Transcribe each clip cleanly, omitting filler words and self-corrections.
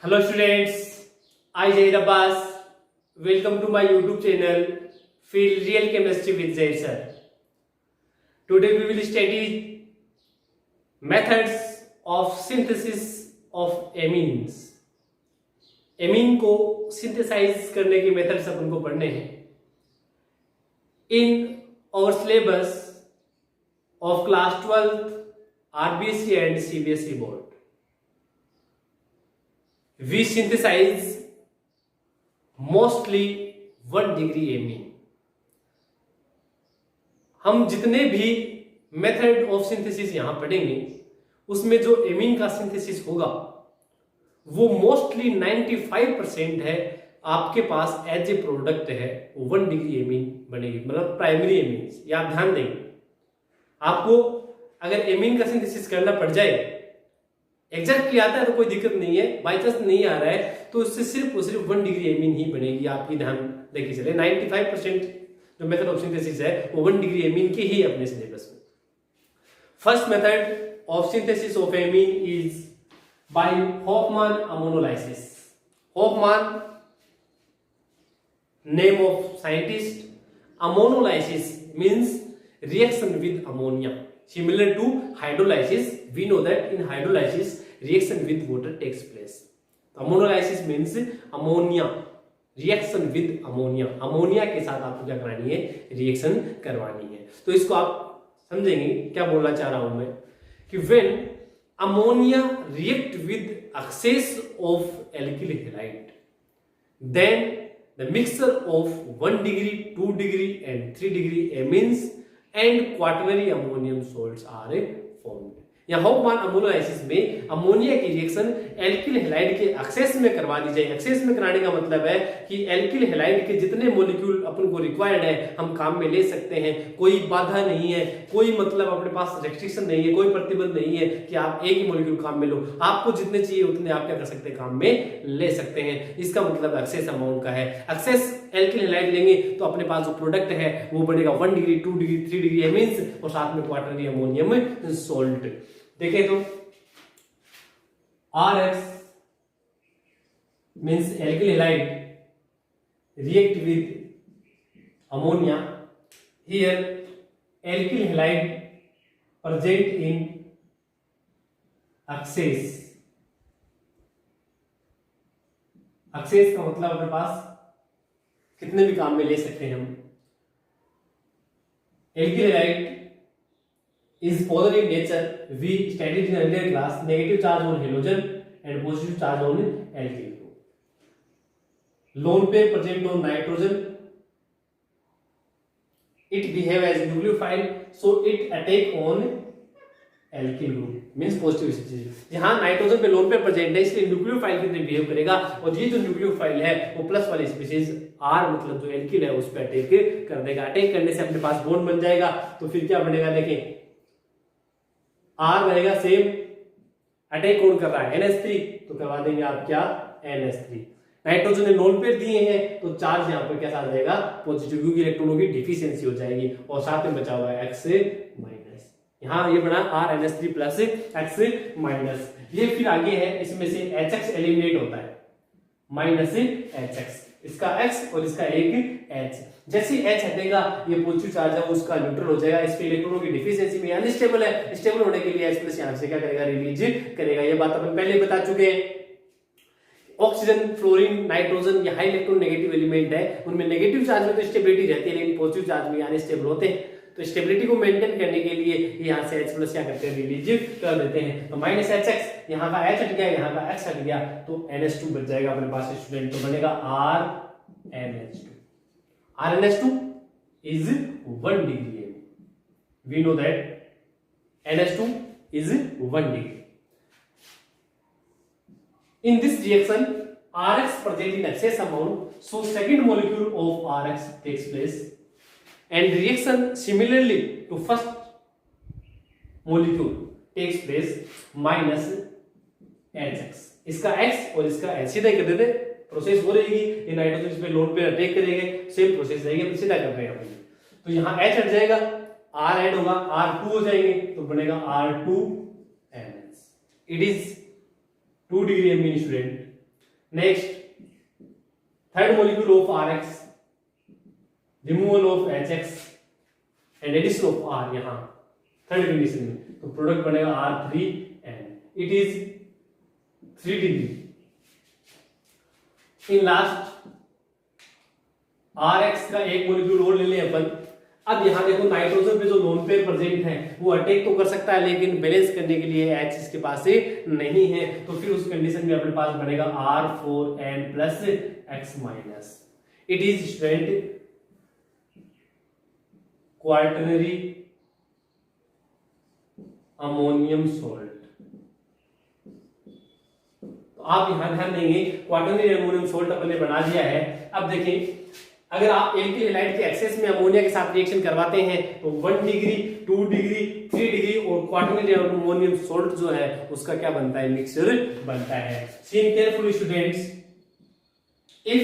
Hello students, I Zaid Abbas. Welcome to my YouTube channel Feel Real Chemistry with Zaid sir. Today we will study methods of synthesis of amines. Amine को synthesise करने के methods अपन को पढ़ने हैं in our syllabus of class 12th RBSc and CBSE board. We synthesize mostly 1 degree amine. हम जितने भी मेथड ऑफ सिंथेसिस यहां पढ़ेंगे उसमें जो एमीन का सिंथेसिस होगा वो मोस्टली 95% है आपके पास एज ए प्रोडक्ट है 1 डिग्री एमीन बनेगी, मतलब प्राइमरी एमीन। ये आप ध्यान देंगे, आपको अगर एमीन का सिंथेसिस करना पड़ जाए, एग्जैक्टली आता है तो कोई दिक्कत नहीं है, बाई चांस नहीं आ रहा है तो उससे सिर्फ और सिर्फ 1 डिग्री एमीन ही बनेगी। आप ये ध्यान देके चले 95% जो मेथड ऑफ सिंथेसिस है वो 1 डिग्री एमीन के ही अपने सिलेबस में। First method of synthesis of amine is by Hofmann ammonolysis. Hofmann, name of scientist. Ammonolysis means reaction with ammonia. Similar to hydrolysis, we know that in hydrolysis reaction with water takes place. Ammonolysis means ammonia, reaction with ammonia. Ammonia के साथ आपको क्या करानी है, reaction करवानी है। तो इसको आप समझेंगे क्या बोलना चाह रहा हूं मैं कि when ammonia react with excess of alkyl halide, then the mixture of 1 degree, 2 degree and 3 degree amines and quaternary ammonium salts are formed. यहाँ हॉफमैन अमोनोलाइसिस में अमोनिया की रिएक्शन एल्किल हैलाइड के एक्सेस में करवा दी जाए। एक्सेस में कराने का मतलब है कि एल्किल हैलाइड के जितने मॉलिक्यूल अपन को रिक्वायर्ड है हम काम में ले सकते हैं, कोई बाधा नहीं है, कोई मतलब अपने पास रेस्ट्रिक्शन नहीं है, कोई प्रतिबंध नहीं है कि आप एक ही मॉलिक्यूल काम में लो। आपको जितने चाहिए उतने आप क्या कर सकते हैं, काम में ले सकते हैं। इसका मतलब एक्सेस अमाउंट का है। एक्सेस एल्किल हैलाइड लेंगे तो अपने पास जो प्रोडक्ट है वो बनेगा 1 डिग्री, 2 डिग्री, 3 डिग्री एमीन्स और साथ में क्वाटरनरी अमोनियम सॉल्ट। देखें तो RX means alkyl halide react with ammonia. Here alkyl halide present in excess. excess का मतलब अपने पास कितने भी काम में ले सकते हैं हम। alkyl halide is polar in nature. We studied in earlier class negative charge on halogen and positive charge on alkyl group. Lone pair present on nitrogen. It behave as nucleophile, so it attack on alkyl group. Means positive। यहाँ nitrogen पे lone pair present है इसलिए nucleophile की तरह behave करेगा और ये जो न्यूक्लियोफाइल है वो प्लस वाली स्पीशीज R मतलब जो एल्किल है उस पर अटैक कर देगा। अटैक करने से अपने पास बॉन्ड बन जाएगा तो फिर क्या बनेगा, देखें R रहेगा सेम, अटैक कौन कर रहा है NH3 तो करवा देंगे आप क्या NH3। नाइट्रोजन ने लोन पेयर दिए हैं तो चार्ज यहाँ पर कैसा आ जाएगा, पॉजिटिव, क्योंकि इलेक्ट्रॉनों की डिफिशियंसी हो जाएगी और साथ में बचा हुआ है X माइनस। यहाँ ये बना RNH3 प्लस X माइनस। ये फिर आगे है इसमें से HX एलिमिनेट होता है माइनस HX, इसका X और इसका एक H। जैसे H हटेगा ये पॉजिटिव चार्ज है उसका न्यूट्रल हो जाएगा। इसके इलेक्ट्रॉनों की डिफिशियंसी में अनस्टेबल है, स्टेबल होने के लिए H प्लस यहाँ से क्या करेगा, रिलीज करेगा। ये बात अपन पहले बता चुके हैं। ऑक्सीजन, फ्लोरीन, नाइट्रोजन ये हाई इलेक्ट्रॉन नेगेटिव एलिमेंट है, उनमें नेगेटिव चार्ज में तो स्टेबिलिटी रहती है लेकिन पॉजिटिव चार्ज में अनस्टेबल होते हैं। तो स्टेबिलिटी को मेंटेन करने के लिए यहाँ से H प्लस क्या करते हैं, रिलीज कर देते हैं। तो माइनस HX, यहाँ का H हट गया, यहाँ का X हट गया तो NH2 बच जाएगा अपने पास स्टूडेंट, तो बनेगा RNH2। RNH2 is 1 degree. We know that NH2 is 1 degree. In this reaction, RX present in excess amount, so second molecule of RX takes place, and reaction similarly to first molecule takes place minus HX. इसका X और इसका H सीधा कर देते, process हो रहेगी, ये nitrogen इस पे लोन पे अटैक करेंगे, सेम प्रोसेस रहेगी, सीधा कर रहे हैं। तो यहाँ H हट जाएगा, R ऐड होगा, R2 हो जाएंगे तो बनेगा R2NH। It is 2 degree amine student, next third molecule of RX, removal of HX and addition of R यहां थर्ड कंडीशन में, तो प्रोडक्ट बनेगा R3N, it is 3 degree. In last RX का एक मॉलिक्यूल और ले लें अपन। अब यहां देखो नाइट्रोजन पे जो लोन पेयर प्रेजेंट है वो अटैक तो कर सकता है, लेकिन बैलेंस करने के लिए H इसके पास से नहीं है, तो फिर उस कंडीशन में अपने पास बनेगा R4N plus X minus. It is student quaternary ammonium salt. तो आप यहां ध्यान देंगे क्वार्टनरी अमोनियम सॉल्ट अपन ने बना दिया है। अब देखिए अगर आप एल्किल हैलाइड के एक्सेस में अमोनिया के साथ रिएक्शन करवाते हैं तो 1 डिग्री 2 डिग्री 3 डिग्री और क्वार्टनरी अमोनियम सॉल्ट जो है उसका क्या बनता है, मिक्सचर बनता है। Seen carefully students, if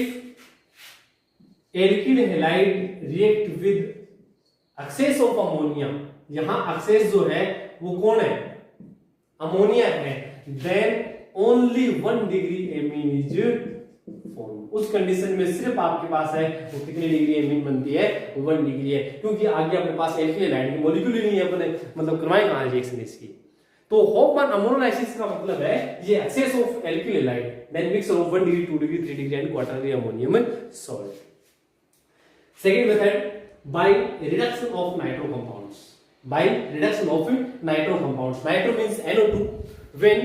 alkyl halide react with excess of ammonia, यहां एक्सेस जो है वो कौन है, अमोनिया है, then only 1 degree amine is form. उस कंडीशन में सिर्फ आपके पास है वो कितनी डिग्री एमीन बनती है, 1 डिग्री है, क्योंकि आगे अपने पास एल्किल हैलाइड की मॉलिक्यूल ही नहीं है, अपने मतलब करवाए कहां रिएक्शन इसकी। तो होफमैन अमोनोलाइसिस का मतलब है ये excess of alkyl halide then mixture of 1 degree 2 degree 3 degree and quaternary ammonium salt. Second method by reduction of nitro compounds, by reduction of nitro compounds, nitro means NO2, when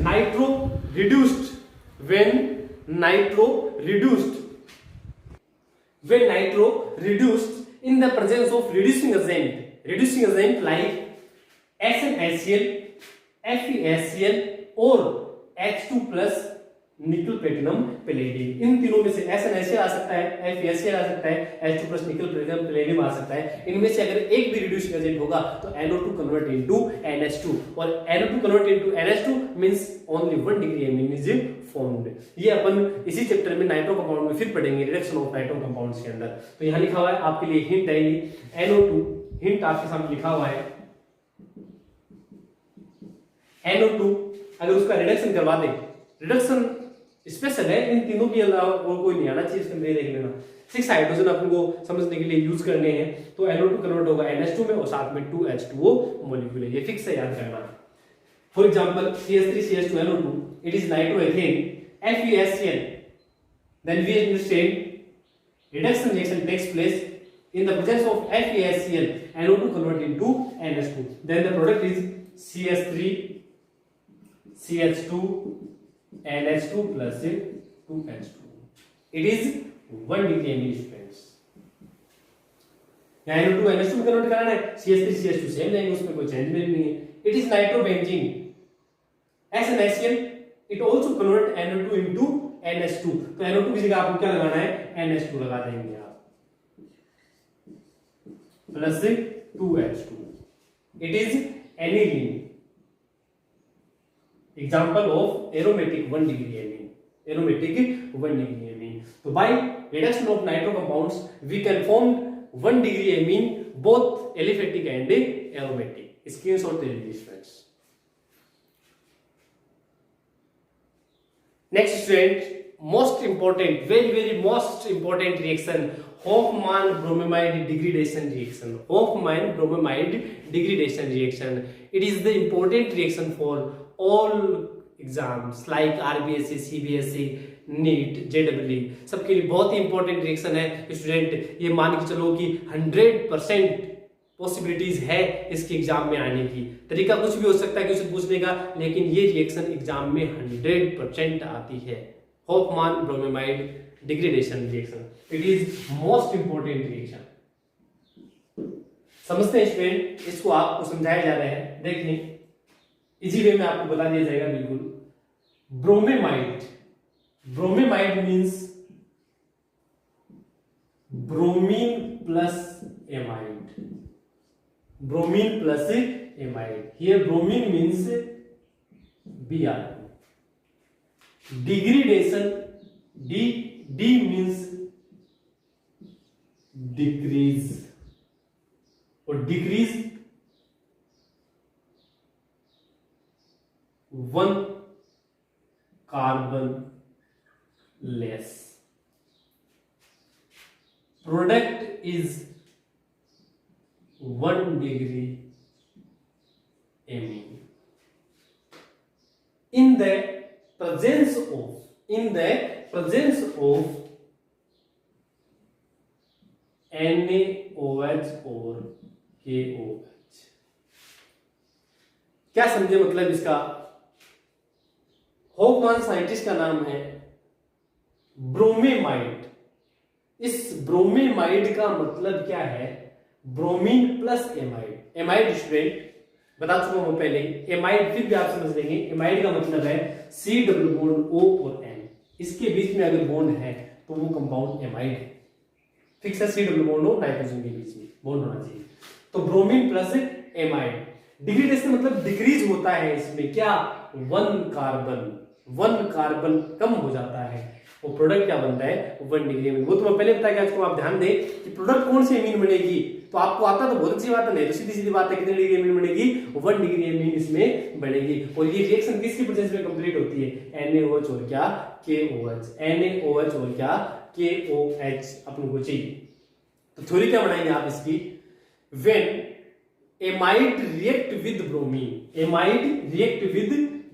nitro reduced, when nitro reduced in the presence of reducing agent like SnHCl, FeHCl or H2 plus निकल platinum palladium, इन तीनों में से SnHCl आ सकता है, FeHCl आ सकता है, H2 plus निकल platinum palladium आ सकता है। इनमें से अगर एक भी रिड्यूसिंग एजेंट होगा तो NO2 कन्वर्ट इनटू NH2 और NO2 convert into NH2 means only 1 degree amine is formed. ये अपन इसी चैप्टर में नाइट्रो कंपाउंड में फिर पढ़ेंगे, रिडक्शन ऑफ नाइट्रो कंपाउंड्स के अंदर। तो यहां लिखा हुआ है आपके लिए हिंट है, ये NO2 हिंट आपके सामने लिखा हुआ है, NO2 अगर उसका रिडक्शन करवा दे, रिडक्शन स्पेशल है, इन तीनों के अलावा और कोई नहीं आना चाहिए, इसके अंदर देख लेना। 6 हाइड्रोजन अपन को समझने के लिए यूज करने हैं, तो NO2 कन्वर्ट होगा NH2 में और साथ में 2H2O मॉलिक्यूल है, ये फिक्स है, याद करना। For example CH3CH2NO2 it is nitroethane FeHCl, then we understand reduction reaction takes place in the presence of FeHCl, NO2 convert into NH2, then the product is CH3 CH2 NH2 plus 2H2, it is 1 degree amine students. यहाँ NO2 NH2 में convert कराना है, CH3 CH2 same रहेंगे, उसमें कोई change नहीं है। It is nitrobenzene SnHCl, it also convert NO2 into NH2, तो NO2 की जगह आपको क्या लगाना है, NH2 लगा देंगे आप, plus 2H2, it is aniline, example of aromatic 1 degree amine, aromatic 1 degree amine. तो by reduction of nitro compounds we can form 1 degree amine both aliphatic and aromatic. Screenshot ले लीजिए friends. Next student, most important, very most important reaction, Hofmann bromamide degradation reaction, Hofmann bromamide degradation reaction. It is the important reaction for all exams like RBSc, CBSc, NEET, JEE, सबके लिए बहुत ही important reaction है student. ये मान के चलो कि 100% possibilities है इसके एग्जाम में आने की। तरीका कुछ भी हो सकता है क्वेश्चन पूछने का, लेकिन ये रिएक्शन एग्जाम में 100% आती है। Hofmann bromamide degradation reaction, it is most important reaction। समझते हैं स्टूडेंट, इसको आपको समझाया जा रहा है, देखिए इजी वे में आपको बता दिया जाएगा बिल्कुल। Bromamide, bromamide means bromine plus amide, bromine plus amide, here bromine means Br, degradation, D means decrease, और decrease 1 carbon less. Product is 1 degree amine. In the presence of NaOH और KOH. क्या समझे मतलब इसका? होफमान साइंटिस्ट का नाम है bromamide. इस ब्रोमेमाइड का मतलब क्या है? Bromine plus amide. Amide student बता चुका हूं पहले. एमाइड फिर भी आप समझ लेंगे. एमाइड का मतलब है C डबल बॉन्ड O और N. इसके बीच में अगर बॉन्ड है तो वो कंपाउंड एमाइड है. फिक्स है C डबल बॉन्ड हो नाइट्रोजन के बीच में बॉन्ड होना चाहिए. तो ब्रोमीन प्लस एमाइड. डिग्रेडेशन मतलब डिक्रीज होता है इसमें क्या? 1 कार्बन कम हो जाता है. वो प्रोडक्ट क्या बनता है? 1 डिग्री एमीन. वो तो मैं पहले बताया कि आप ध्यान दें कि प्रोडक्ट कौन सी एमीन बनेगी. तो आपको आता तो बहुत अच्छी बात है, नहीं तो सीधी सीधी बात है कितनी डिग्री एमीन बनेगी? 1 डिग्री एमीन इसमें बनेगी. और ये रिएक्शन किसकी प्रेजेंस में कंप्लीट होती है? NaOH और क्या? KOH. NaOH और क्या? KOH अपन को चाहिए. तो थ्योरी क्या बनाएंगे आप इसकी? When amide react with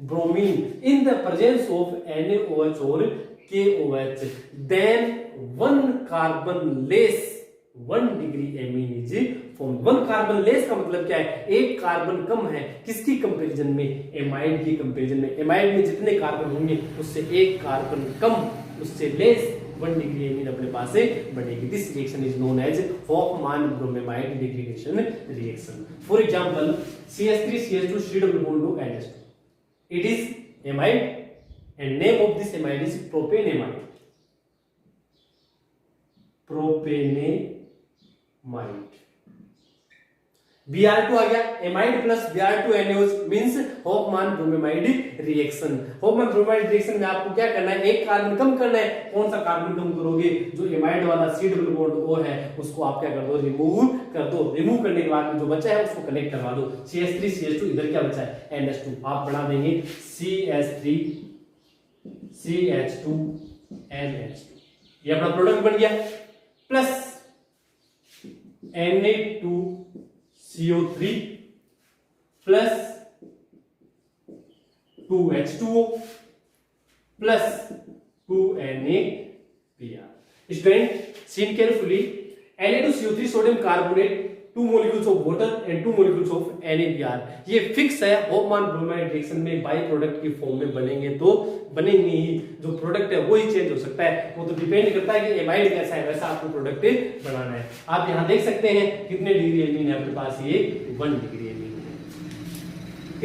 bromine in the presence of NaOH और KOH, then 1 carbon less 1 degree amine is formed. 1 carbon less का मतलब क्या है? 1 कार्बन कम है. किसकी कंपैरिजन में? एमाइड की कंपैरिजन में. एमाइड में जितने कार्बन होंगे उससे 1 कार्बन कम, उससे लेस 1 डिग्री एमीन अपने पास से बनेगी. This reaction is known as Hofmann bromamide degradation reaction. For example CH3CH2 C double bond to NH2. It is amide and name of this amide is propanamide. Br2 आ गया. Amide plus Br2 NaOH means होफमान bromamide reaction. होफमान bromamide reaction में आपको क्या करना है? 1 carbon कम करना है. कौन सा कार्बन कम करोगे? जो एमाइड वाला C डबल बॉन्ड O है उसको आप क्या कर दो? रिमूव कर दो. रिमूव करने के बाद में जो बचा है उसको कनेक्ट करवा दो. CH3CH2 इधर क्या बचा है? NH2. आप बना देंगे CH3 CH2 NH2. ये अपना प्रोडक्ट बन गया. Plus Na2CO3 plus 2H2O plus 2NaBr. Student seen carefully. Na2CO3 sodium carbonate, 2 molecules of water and 2 molecules of NaBr. ये फिक्स है. होफमान ब्रोमाइड रिएक्शन में बाई प्रोडक्ट की फॉर्म में बनेंगे तो बनेंगे ही. जो प्रोडक्ट है वो ही चेंज हो सकता है. वो तो डिपेंड करता है कि एमाइड कैसा है, वैसा आपको प्रोडक्ट बनाना है. आप यहां देख सकते हैं कितने डिग्री एमीन है आपके पास? ये 1 डिग्री एमीन है.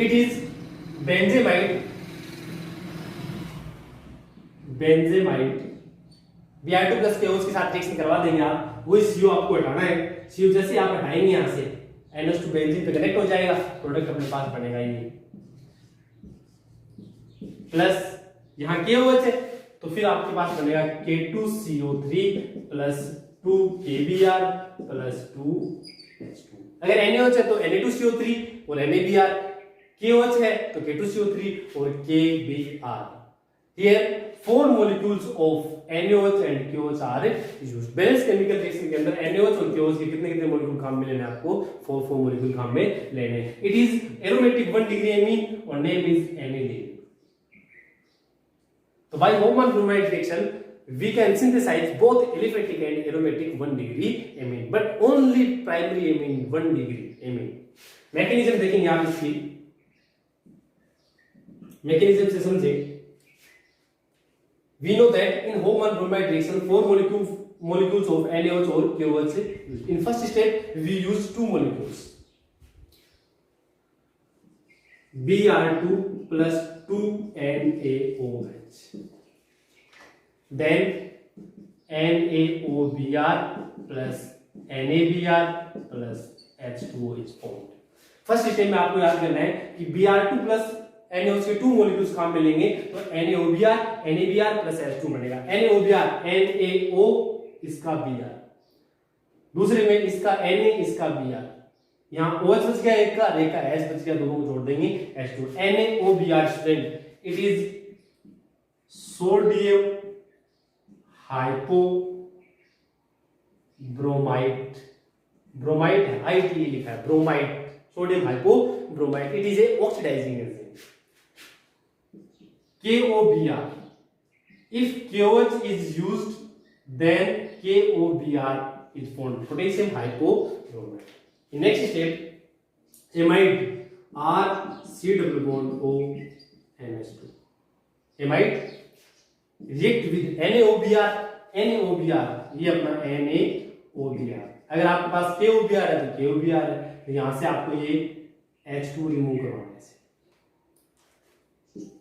It is benzamide. Br2 plus KOH के साथ रिएक्शन करवा देंगे आप. वही CO आपको हटाना है. CO जैसे आप हटाएंगे यहां से NH2 बेंजीन पे कनेक्ट हो जाएगा. प्रोडक्ट अपने पास बनेगा ये. प्लस यहां KOH है तो फिर आपके पास बनेगा K2CO3 plus 2KBr plus 2H2. अगर NaOH है तो Na2CO3 और NaBr. KOH है तो K2CO3 और KBr. Here 4 molecules of NaOH and KOH are used. Balance chemical reaction के अंदर NaOH और KOH के कितने कितने मॉलिक्यूल काम में लेने हैं आपको? 4 मॉलिक्यूल काम में लेने हैं. It is aromatic 1 degree amine और नेम इज aniline. तो by Hofmann bromide reaction we can synthesize both aliphatic and aromatic 1 degree amine, but only primary amine 1 degree amine. Mechanism देखेंगे आप इसकी. मैकेनिज्म से समझे. We know that in Hoffman bromide reaction 4 molecules of NaOH or KOH. In first step we use 2 molecules Br2 plus 2 NaOH, then NaOBr plus NaBr plus H2O is formed. First step में आपको याद करना है कि Br2 plus NaOH के 2 molecules काम में लेंगे तो NaOBr NaBr प्लस H2 बनेगा. NaOBr NaO इसका Br, दूसरे में इसका Na इसका Br. यहाँ OH बच गया एक का, एक का H बच गया, दोनों को जोड़ देंगे H2. NaOBr student it is sodium hypobromite, bromite है, ITE लिखा है, bromite, sodium hypobromite, it is a oxidising agent. KOBr, if KOH is used then KOBr is formed, potassium hypochlorite. In next step, amide, RC double bond O NH2, amide react with NaOBr, NaOBr ये अपना NaOBr, अगर आपके पास KOBr है तो KOBr है, तो यहां से आपको ये H2 रिमूव करवाना है।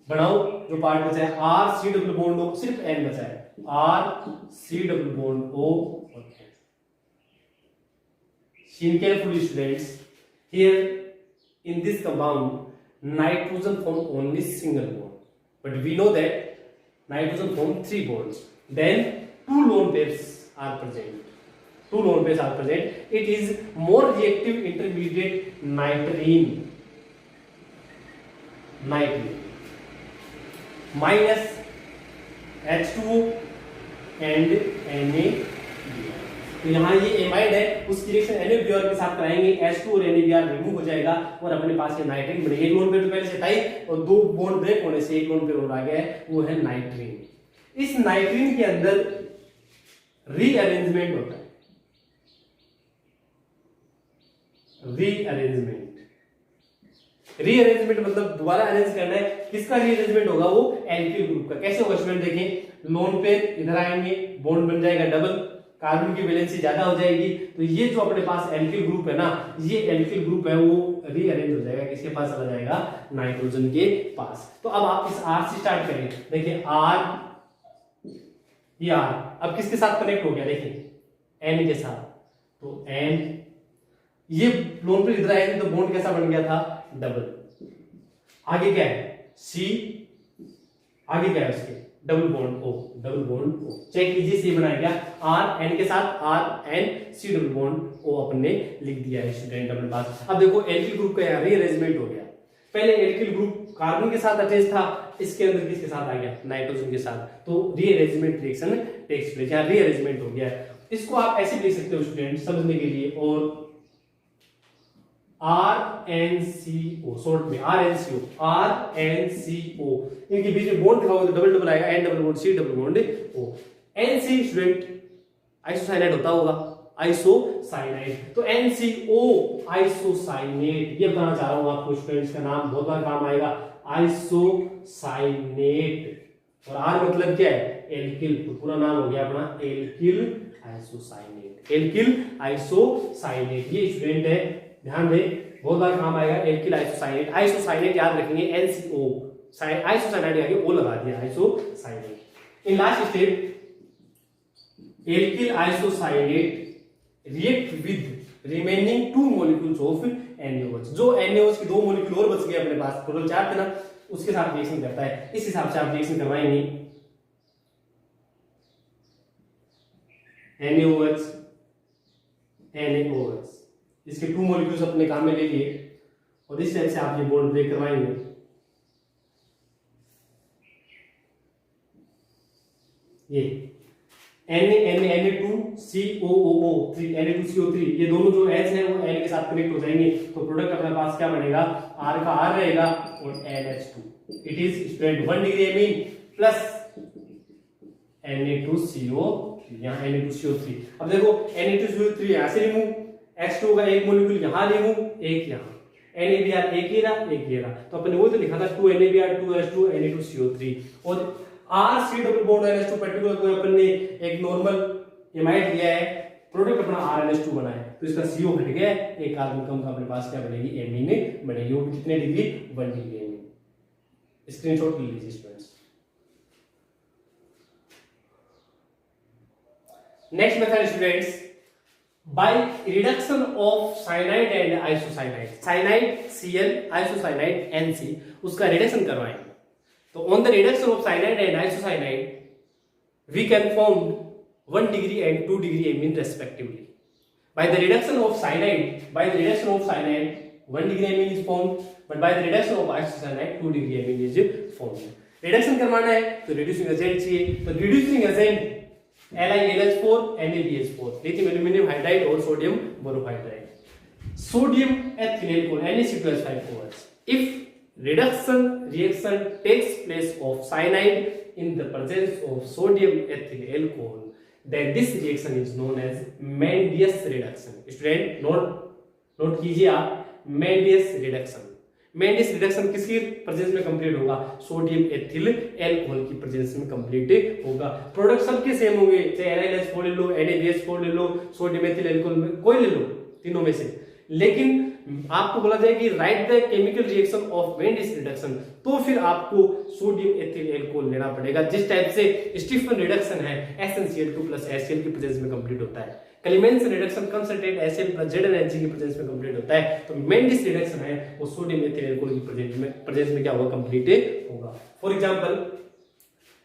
बनाओ जो पार्ट बचा है, RC डबल बॉन्ड O, सिर्फ N बचा है, RC डबल बॉन्ड O और N। Listen carefully students, here in this compound nitrogen form only single bond, but we know that nitrogen form 3 bonds, then 2 lone pairs are present, 2 lone pairs are present. It is more reactive intermediate nitrene minus H2O and NaBr, तो यहाँ ये amide है, उसकी reaction NaBr के साथ कराएंगे, H2 और NaBr remove हो जाएगा और अपने पास ये नाइट्रीन बनेगा। एक लोन पेयर तो पहले से था ही, और 2 बॉन्ड ब्रेक होने से एक लोन पेयर और आ गया है, वो है नाइट्रीन। इस नाइट्रीन के अंदर रीअरेंजमेंट होता है, रीअरेंजमेंट मतलब दोबारा अरेंज करना है। किसका रीअरेंजमेंट होगा? वो एल्किल ग्रुप का। कैसे होगा स्टूडेंट देखें, लोन पेयर इधर आएंगे, बॉन्ड बन जाएगा डबल, कार्बन की वैलेंसी ज्यादा हो जाएगी, तो ये जो अपने पास एल्किल ग्रुप है ना, ये एल्किल ग्रुप है वो रीअरेंज हो जाएगा, किसके पास चला जाएगा? नाइट्रोजन के पास। तो अब आप इस R से स्टार्ट करें, देखिए R, ये R अब किसके साथ कनेक्ट हो गया? देखिए N के साथ, तो N, ये लोन पेयर इधर आएंगे तो बॉन्ड कैसा बन गया था? डबल। आगे क्या है? C, आगे क्या है उसके? Double bond O, double bond O, check कीजिए, C बनाया गया, R N के साथ R N C double bond O अपन ने लिख दिया है स्टूडेंट अपने पास। अब देखो एल्किल ग्रुप का यहाँ रीअरेंजमेंट हो गया, पहले एल्किल ग्रुप कार्बन के साथ अटैच था, इसके अंदर किसके साथ आ गया? नाइट्रोजन के साथ, तो रीअरेंजमेंट रिएक्शन टेक्स प्लेस, यहाँ रीअरेंजमेंट हो गया है। इसको आप ऐसे लिख सकते हो स्टूडेंट समझने के लिए, और RNCO, शॉर्ट में RNCO, RNCO, इनके बीच में बॉन्ड दिखाओगे तो डबल डबल आएगा, N double bond C double bond O। NC student isocyanide होता होगा, आइसोसाइनाइड, तो NCO आइसोसाइनेट, ये बताना चाह रहा हूं आपको स्टूडेंट्स का नाम बहुत बार काम आएगा, आइसोसाइनेट। और R मतलब क्या है? एल्किल, तो पूरा नाम हो गया अपना एल्किल आइसोसाइनेट, एल्किल आइसोसाइनेट, ये स्टूडेंट है, ध्यान दें, बहुत बार काम आएगा एल्किल आइसोसाइनेट। आइसोसाइनेट याद रखेंगे, NCO, आइसोसाइनाइड आगे O लगा दिया, isocyanate. In last step, alkyl isocyanate react with remaining 2 molecules of NaOH, जो NaOH की 2 मॉलिक्यूल और बच गए अपने पास, टोटल 4 थे ना, उसके साथ रिएक्शन करता है। इस हिसाब से आप रिएक्शन करवाएंगे, NaOH, इसके 2 मॉलिक्यूल्स अपने काम में ले लिए, और इस टाइप से आप ये बॉन्ड ब्रेक करवाएंगे। ये Na2COO3, Na2CO3, ये दोनों जो H है वो N के साथ कनेक्ट हो जाएंगे, तो प्रोडक्ट अपने पास क्या बनेगा? R का R रहेगा और NH2। It is student 1 degree amine plus Na2CO3, यहाँ Na2CO3। अब देखो Na2CO3 यहाँ से रिमूव, H2 का एक मॉलिक्यूल यहाँ रिमूव, एक यहाँ, NaBr एक ही रहा, एक ये रहा, तो अपने वो तो लिखा था 2 NaBr 2 H2 Na2CO3, और RC double bond NH2 particular कोई अपन ने एक नॉर्मल एमाइड लिया है, प्रोडक्ट अपना RNH2 बना है, तो इसका CO हट गया, एक कार्बन कम का अपने पास क्या बनेगी? एमीन बनेगी, वो कितने डिग्री? 1 degree amine. स्क्रीनशॉट ले लीजिए students. Next method students, by reduction of cyanide and isocyanide, cyanide Cl, isocyanide NC, उसका रिडक्शन करवाएंगे, तो on the reduction of cyanide and isocyanide we can form 1 degree and 2 degree amine respectively. By the reduction of cyanide 1 degree amine is formed, but by the reduction of isocyanide 2 degree amine is formed. Reduction करवाना है तो reducing agent चाहिए, तो reducing agent LiNH4 NaBH4 lithium aluminium hydride और sodium borohydride. Sodium ethyl alcohol Na2S5OH। If reaction takes place of cyanide in the presence of sodium ethyl alcohol, then this reaction is known as Mendius reduction। Student note कीजिए आप, Mendius reduction। Mendius reduction किसकी presence में complete होगा? Sodium ethyl alcohol की presence में complete होगा। Product सबके same होंगे, चाहे NaNH4 ले लो, NaBH4 ले लो, सोडियम एथिल अल्कोहल में कोई ले लो, तीनों में से। लेकिन आपको बोला जाए कि right the chemical reaction of Mendis reduction, तो फिर आपको सोडियम एथिल अल्कोहल लेना पड़ेगा। जिस टाइप से स्टीफन रिडक्शन है SnCl2 प्लस HCl की प्रेजेंस में कंप्लीट होता है, Clemens reduction concentrate HCl plus ZnHg की प्रेजेंस में कंप्लीट होता है, तो मेंडिस रिडक्शन है वो सोडियम एथिल अल्कोहल की प्रेजेंस में क्या होगा? कंप्लीट होगा। For example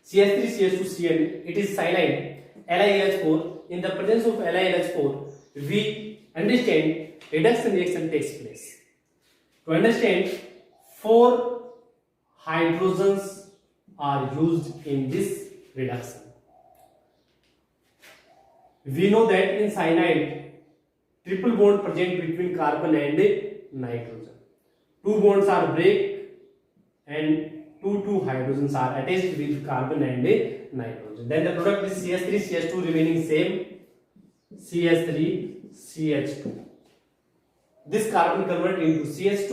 CH3CH2Cl, it is cyanide LiNH4। in the presence of LiNH4 we understand reduction reaction takes place। to understand 4 hydrogens are used in this reduction। we know that in cyanide triple bond present between carbon and nitrogen, 2 bonds are break and 2 hydrogens are attached with carbon and nitrogen, then the product is CH3CH2 remaining same, CH3CH2। this carbon convert into CH2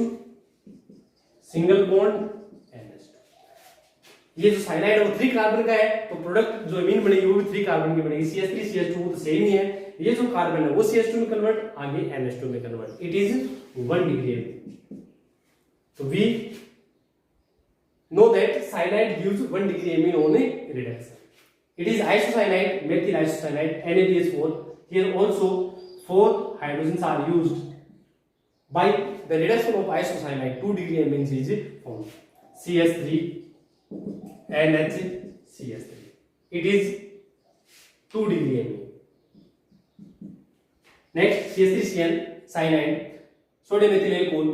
single bond NH2। ये जो cyanide है वो 3 carbon का है, तो product जो अमीन बनेगी वो भी 3 कार्बन की बनेगी। CH3CH2 वो तो सेम ही है, ये जो कार्बन है वो CH2 में कन्वर्ट, आगे NH2 में convert. It is 1 degree amine. तो we know that cyanide gives 1 degree amine on a reduction. It is isocyanide, methyl isocyanide NaBH4। here also 4 hydrogens are used by the reduction of isocyanide, 2 degree amines is formed, CH3 NHCH3, it is 2 degree amine। next CH3Cl cyanide sodium ethyl alcohol,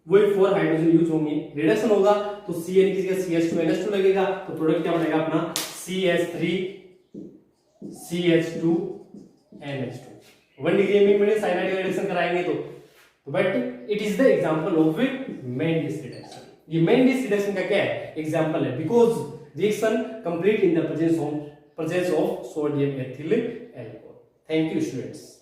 वही 4 hydrogen use होंगे, reduction होगा तो Cn की जगह CH2NH2 लगेगा, तो product क्या बनेगा अपना? CH3CH2NH2। 1 डिग्री अमीन में साइनाइड का रिडक्शन कराएंगे तो but it is the example of Mendis reduction. ये मेंडिस रिडक्शन का क्या है? एग्जांपल है, because reaction complete in the presence of sodium ethyl alcohol. Thank you students.